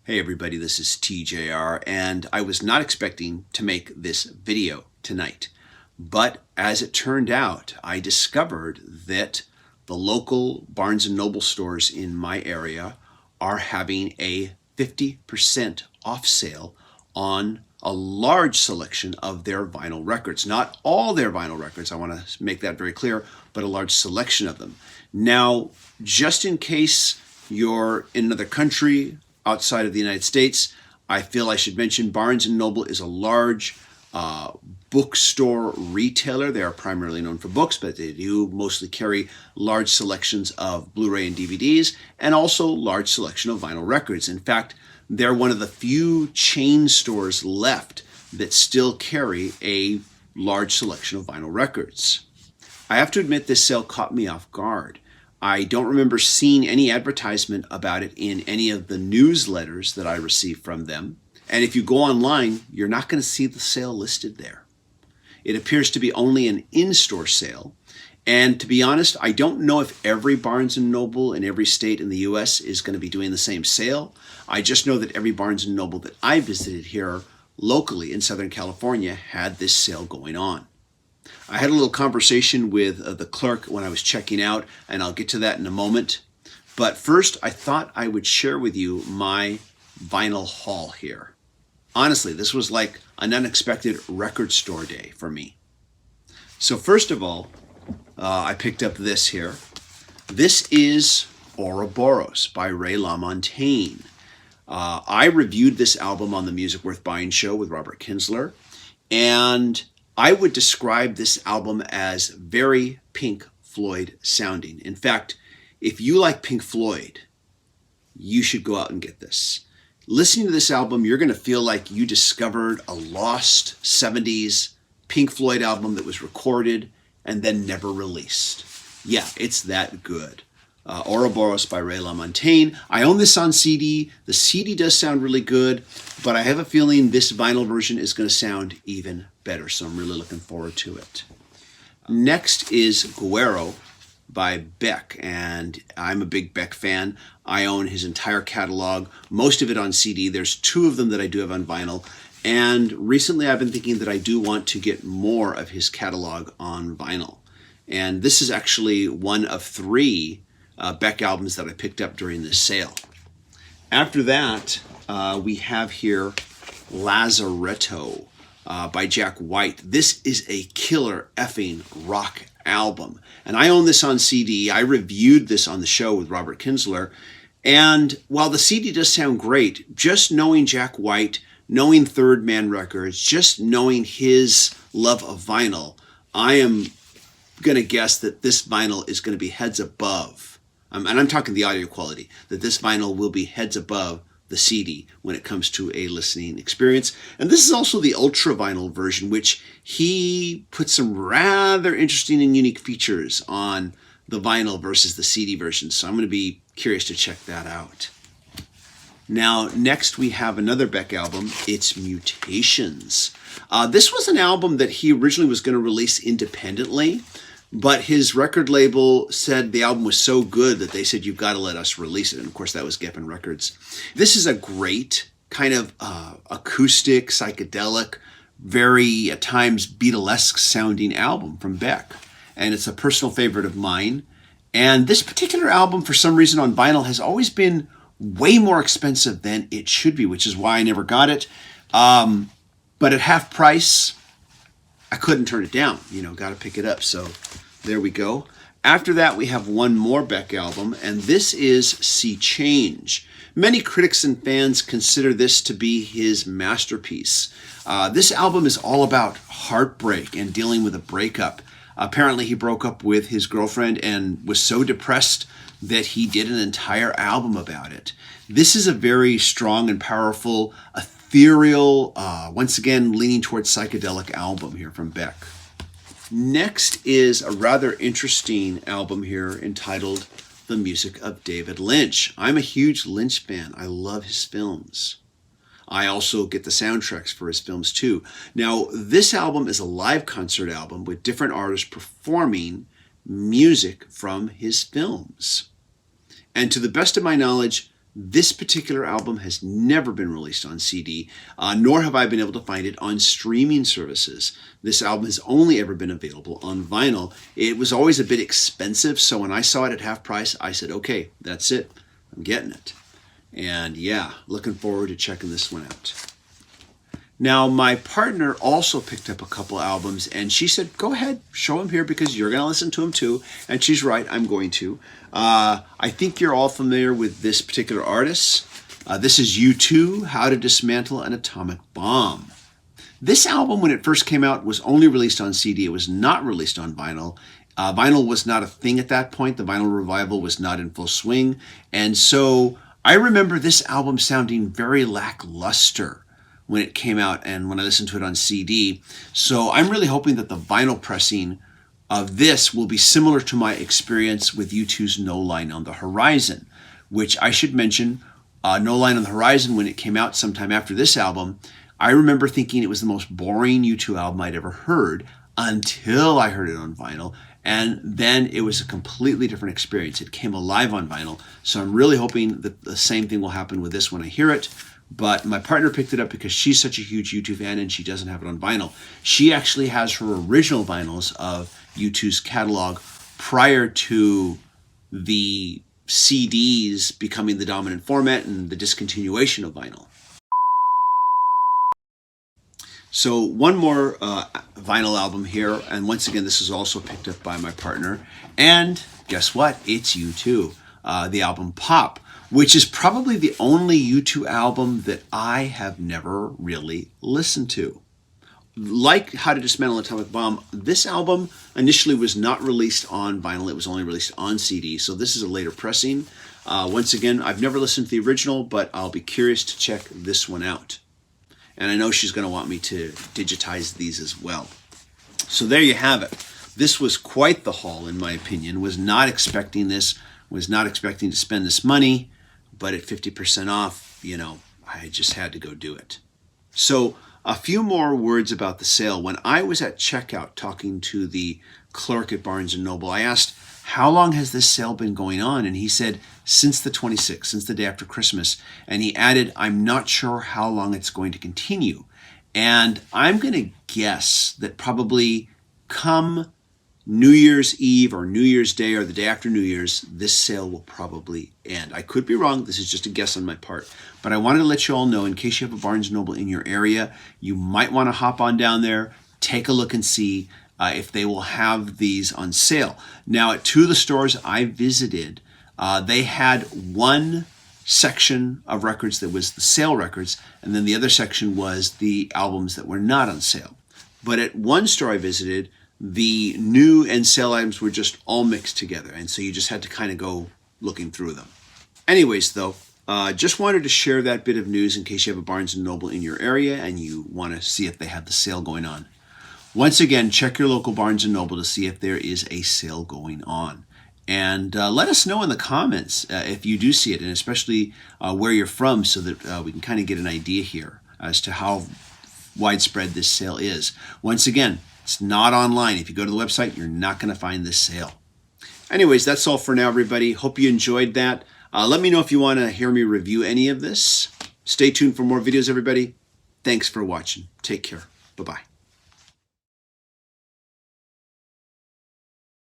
Hey everybody, this is TJR, and I was not expecting to make this video tonight. But as it turned out, I discovered that the local Barnes & Noble stores in my area are having a 50% off sale on a large selection of their vinyl records. Not all their vinyl records, I want to make that very clear, but a large selection of them. Now, just in case you're in another country outside of the United States, I feel I should mention Barnes & Noble is a large bookstore retailer. They are primarily known for books, but they do mostly carry large selections of Blu-ray and DVDs, and also large selection of vinyl records. In fact, they're one of the few chain stores left that still carry a large selection of vinyl records. I have to admit this sale caught me off guard. I don't remember seeing any advertisement about it in any of the newsletters that I received from them. And if you go online, you're not going to see the sale listed there. It appears to be only an in-store sale. And to be honest, I don't know if every Barnes & Noble in every state in the US is going to be doing the same sale. I just know that every Barnes & Noble that I visited here locally in Southern California had this sale going on. I had a little conversation with the clerk when I was checking out, and I'll get to that in a moment. But first, I thought I would share with you my vinyl haul here. Honestly, this was like an unexpected record store day for me. So first of all, I picked up this here. This is Ouroboros by Ray LaMontagne. I reviewed this album on the Music Worth Buying show with Robert Kinsler, and I would describe this album as very Pink Floyd sounding. In fact, if you like Pink Floyd, you should go out and get this. Listening to this album, you're going to feel like you discovered a lost 70s Pink Floyd album that was recorded and then never released. Yeah, it's that good. Ouroboros by Ray LaMontagne. I own this on CD. The CD does sound really good, but I have a feeling this vinyl version is going to sound even better, so I'm really looking forward to it. Next is Goo Arrow by Beck, and I'm a big Beck fan. I own his entire catalog, most of it on CD. There's two of them that I do have on vinyl, and recently I've been thinking that I do want to get more of his catalog on vinyl. And this is actually one of three Beck albums that I picked up during this sale. After that, we have here Lazaretto by Jack White. This is a killer effing rock album. And I own this on CD. I reviewed this on the show with Robert Kinsler. And while the CD does sound great, just knowing Jack White, knowing Third Man Records, just knowing his love of vinyl, I am going to guess that this vinyl is going to be heads above. And I'm talking the audio quality, that this vinyl will be heads above the CD when it comes to a listening experience. And this is also the ultra vinyl version, which he put some rather interesting and unique features on the vinyl versus the CD version. So I'm going to be curious to check that out. Now, next we have another Beck album. It's Mutations. This was an album that he originally was going to release independently, but his record label said the album was so good that they said, you've got to let us release it. And of course, that was Geffen Records. This is a great kind of acoustic, psychedelic, very at times Beatlesque sounding album from Beck. And it's a personal favorite of mine. And this particular album, for some reason on vinyl, has always been way more expensive than it should be, which is why I never got it. But at half price, I couldn't turn it down. Got to pick it up. So there we go. After that, we have one more Beck album, and this is See Change. Many critics and fans consider this to be his masterpiece. This album is all about heartbreak and dealing with a breakup. Apparently, he broke up with his girlfriend and was so depressed that he did an entire album about it. This is a very strong and powerful, ethereal, once again leaning towards psychedelic album here from Beck. Next is a rather interesting album here entitled The Music of David Lynch. I'm a huge Lynch fan. I love his films. I also get the soundtracks for his films too. Now, this album is a live concert album with different artists performing music from his films. And to the best of my knowledge, This particular album has never been released on CD, nor have I been able to find it on streaming services. This album has only ever been available on vinyl. It was always a bit expensive, so when I saw it at half price, I said, okay, that's it. I'm getting it. And yeah, looking forward to checking this one out. Now, my partner also picked up a couple albums, and she said, go ahead, show them here because you're going to listen to them too. And she's right, I'm going to. I think you're all familiar with this particular artist. This is U2, How to Dismantle an Atomic Bomb. This album, when it first came out, was only released on CD. It was not released on vinyl. Vinyl was not a thing at that point. The vinyl revival was not in full swing. And so I remember this album sounding very lackluster when it came out and when I listened to it on CD. So I'm really hoping that the vinyl pressing of this will be similar to my experience with U2's No Line on the Horizon, which I should mention, No Line on the Horizon, when it came out sometime after this album, I remember thinking it was the most boring U2 album I'd ever heard until I heard it on vinyl. And then it was a completely different experience. It came alive on vinyl. So I'm really hoping that the same thing will happen with this when I hear it. But my partner picked it up because she's such a huge U2 fan and she doesn't have it on vinyl. She actually has her original vinyls of U2's catalog prior to the CDs becoming the dominant format and the discontinuation of vinyl. So one more vinyl album here, and once again, this is also picked up by my partner. And guess what? It's U2, the album Pop, which is probably the only U2 album that I have never really listened to. Like How to Dismantle an Atomic Bomb, this album initially was not released on vinyl. It was only released on CD, so this is a later pressing. Once again, I've never listened to the original, but I'll be curious to check this one out. And I know she's going to want me to digitize these as well. So there you have it. This was quite the haul, in my opinion. Was not expecting this. Was not expecting to spend this money. But at 50% off, you know, I just had to go do it. So a few more words about the sale. When I was at checkout talking to the clerk at Barnes & Noble, I asked, how long has this sale been going on? And he said, since the 26th, since the day after Christmas. And he added, I'm not sure how long it's going to continue. And I'm going to guess that probably come New Year's Eve or New Year's Day or the day after New Year's, this sale will probably end. I could be wrong. This is just a guess on my part. But I wanted to let you all know, in case you have a Barnes & Noble in your area, you might want to hop on down there, take a look and see if they will have these on sale. Now, at two of the stores I visited, they had one section of records that was the sale records, and then the other section was the albums that were not on sale. But at one store I visited, the new and sale items were just all mixed together, and so you just had to kind of go looking through them. Anyways, though, just wanted to share that bit of news in case you have a Barnes & Noble in your area and you want to see if they have the sale going on. Once again, check your local Barnes & Noble to see if there is a sale going on. And let us know in the comments if you do see it, and especially where you're from, so that we can kind of get an idea here as to how widespread this sale is. Once again, it's not online. If you go to the website, you're not going to find this sale. Anyways, that's all for now, everybody. Hope you enjoyed that. Let me know if you want to hear me review any of this. Stay tuned for more videos, everybody. Thanks for watching. Take care. Bye-bye.